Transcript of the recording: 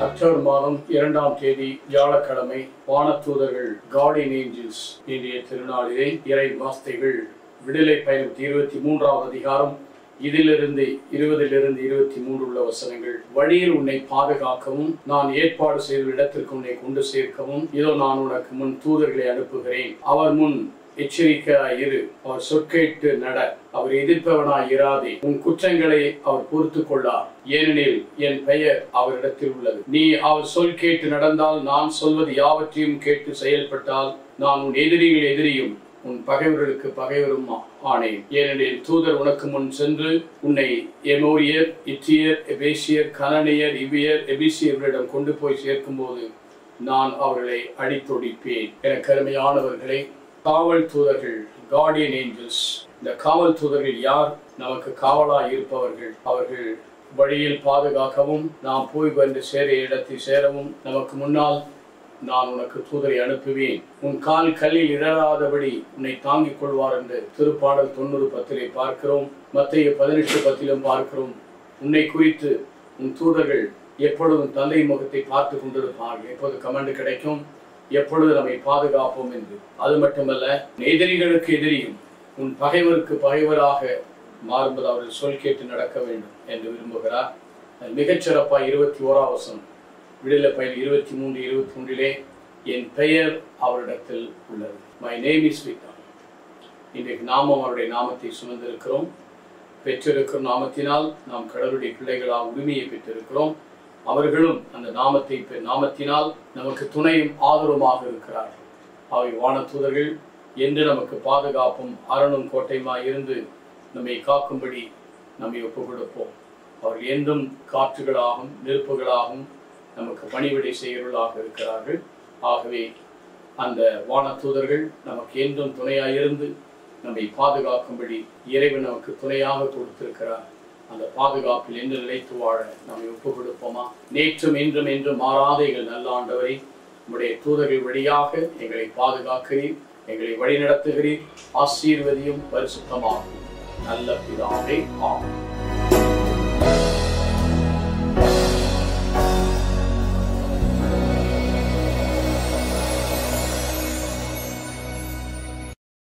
October மாதம் 2ஆம் தேதி வியாழக்கிழமை வானதூதர்கள் கார்டியன் ஏஞ்சல்ஸ் இன்றைய திருநாளிலே இறை வார்த்தைகள் விடுதலை பயணம் 23ஆவது அதிகாரம் இதிலிருந்து 20லிருந்து 23 உள்ள வசனங்கள். வழியில் உன்னை பாதுகாக்கவும் நான் ஏற்பாடு செய்த இடத்திற்கு உன்னை கொண்டு சேர்க்கவும் இதோ நான் உனக்கு முன் தூதர்களை அனுப்புகிறேன். அவர் முன் எச்சரிக்கையாய் இரு, அவர் சொற்கேட்டு நட, அவர் எதிர்ப்பவனாய் இராதே. உன் குற்றங்களை அவர் பொறுத்து கொள்ளார், ஏனெனில் என் பெயர் அவரிடத்தில் உள்ளது. நீ அவர் சொல் கேட்டு நடந்தால், நான் சொல்வது யாவற்றையும் கேட்டு செயல்பட்டால், நான் உன் எதிரியும் உன் பகைவர்களுக்கு பகைவரும் ஆனேன். ஏனெனில் தூதர் உனக்கு முன் சென்று உன்னை எமோரியர், இத்தியர், எபேசியர், கனனியர், இவியர், எபிசியர்களிடம் கொண்டு போய் சேர்க்கும் போது நான் அவர்களை அடித்தொடிப்பேன். என கருமையானவர்களை, காவல் தூதர்கள், கார்டியன் ஏஞ்சல்ஸ். இந்த காவல் தூதர்கள் யார்? நமக்கு காவலாய் இருப்பவர்கள். அவர்கள் வழியில் பாதுகாக்கவும் நாம் போய் வந்து சேர இடத்தில் சேரவும் நமக்கு முன்னால் நான் உனக்கு தூதரை அனுப்புவேன். உன் கால் கல்லில் இடராதபடி உன்னை தாங்கிக் கொள்வார் என்று திருப்பாடல் 90:10 பார்க்கிறோம். மத்தேயு 18:10 பார்க்கிறோம். உன்னை குறித்து உன் தூதர்கள் எப்பொழுதும் தந்தை முகத்தை பார்த்து கொண்டிருப்பார்கள். எப்போது கமெண்ட் கிடைக்கும், எப்பொழுது நம்மை பாதுகாப்போம் என்று. அது மட்டுமல்ல, எதிரிகளுக்கு எதிரியும் உன் பகைவருக்கு பகைவராக மாறும்போது அவர்கள் சொல் கேட்டு நடக்க வேண்டும் என்று விரும்புகிறார். மிகச்சிறப்பாக 21ஆம் வசனம் விடுதலை பயணம் 23:23 என் பெயர் அவரிடத்தில் உள்ளது. My name is with him. இன்றைக்கு நாமும் அவருடைய நாமத்தை சுமந்திருக்கிறோம். பெற்றிருக்கிற நாமத்தினால் நாம் கடவுளுடைய பிள்ளைகளாக உரிமையை பெற்றிருக்கிறோம். அவர்களும் அந்த நாமத்தினால் நமக்கு துணையும் ஆதரவுமாக இருக்கிறார்கள். அவை வானதூதர்கள் என்று நமக்கு பாதுகாப்பும் அரணும் கோட்டையுமாய் இருந்து நம்மை காக்கும்படி நம்மை ஒப்புக் கொடுப்போம். அவர்கள் என்றும் காற்றுகளாகவும் நெருப்புகளாகவும் நமக்கு பணிவிடை செய்கிறவர்களாக இருக்கிறார்கள். ஆகவே அந்த வானதூதர்கள் நமக்கு என்றும் துணையாயிருந்து நம்மை பாதுகாக்கும்படி இறைவன் நமக்கு துணையாக கொடுத்திருக்கிறார். அந்த பாதுகாப்பில் என்று நிலைத்து வாழ நம்மை ஒப்புக் கொடுப்போமா? நேற்றும் இன்றும் என்றும் மாறாத எங்கள் நல்ல ஆண்டவரை, உம்முடைய தூதர்கள் வழியாக எங்களை பாதுகாக்கிறீர், எங்களை வழிநடத்துகிறீர். ஆசீர்வதியும் பரிசுத்தமாகும் நல்ல பிதாவே. ஆமென்.